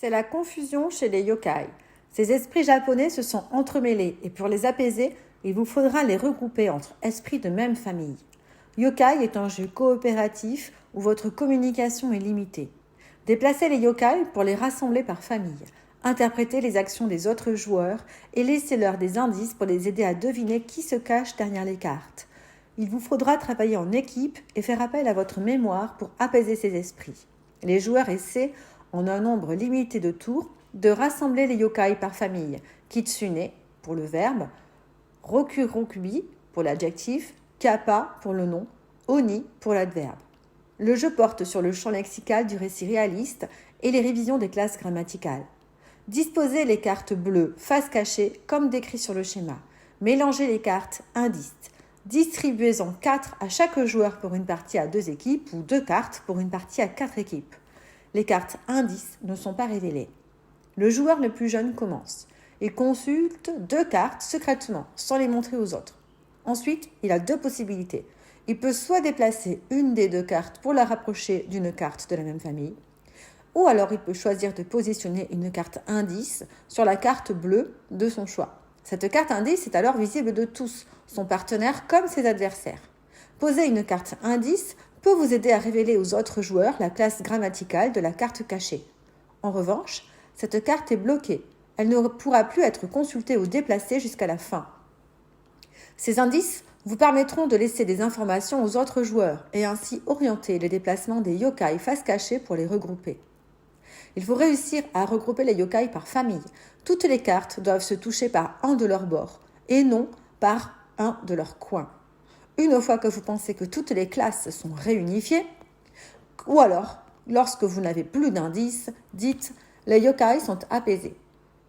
C'est la confusion chez les yokai. Ces esprits japonais se sont entremêlés et pour les apaiser, il vous faudra les regrouper entre esprits de même famille. Yokai est un jeu coopératif où votre communication est limitée. Déplacez les yokai pour les rassembler par famille. Interprétez les actions des autres joueurs et laissez-leur des indices pour les aider à deviner qui se cache derrière les cartes. Il vous faudra travailler en équipe et faire appel à votre mémoire pour apaiser ces esprits. Les joueurs essaient, en un nombre limité de tours, de rassembler les yokai par famille. Kitsune pour le verbe, Rokurokubi pour l'adjectif, Kappa pour le nom, Oni pour l'adverbe. Le jeu porte sur le champ lexical du récit réaliste et les révisions des classes grammaticales. Disposez les cartes bleues face cachée comme décrit sur le schéma. Mélangez les cartes indices. Distribuez-en 4 à chaque joueur pour une partie à 2 équipes ou 2 cartes pour une partie à 4 équipes. Les cartes indices ne sont pas révélées. Le joueur le plus jeune commence. Il consulte 2 cartes secrètement, sans les montrer aux autres. Ensuite, il a 2 possibilités. Il peut soit déplacer une des 2 cartes pour la rapprocher d'une carte de la même famille, ou alors il peut choisir de positionner une carte indice sur la carte bleue de son choix. Cette carte indice est alors visible de tous, son partenaire comme ses adversaires. Poser une carte indice peut vous aider à révéler aux autres joueurs la classe grammaticale de la carte cachée. En revanche, cette carte est bloquée. Elle ne pourra plus être consultée ou déplacée jusqu'à la fin. Ces indices vous permettront de laisser des informations aux autres joueurs et ainsi orienter les déplacements des yokai face cachée pour les regrouper. Il faut réussir à regrouper les yokai par famille. Toutes les cartes doivent se toucher par un de leurs bords et non par un de leurs coins. Une fois que vous pensez que toutes les classes sont réunifiées, ou alors, lorsque vous n'avez plus d'indices, dites « les yokai sont apaisés ».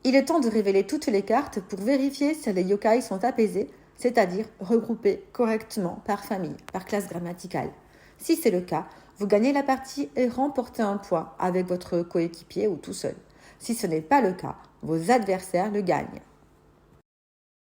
Il est temps de révéler toutes les cartes pour vérifier si les yokai sont apaisés, c'est-à-dire regroupés correctement par famille, par classe grammaticale. Si c'est le cas, vous gagnez la partie et remportez un point avec votre coéquipier ou tout seul. Si ce n'est pas le cas, vos adversaires le gagnent.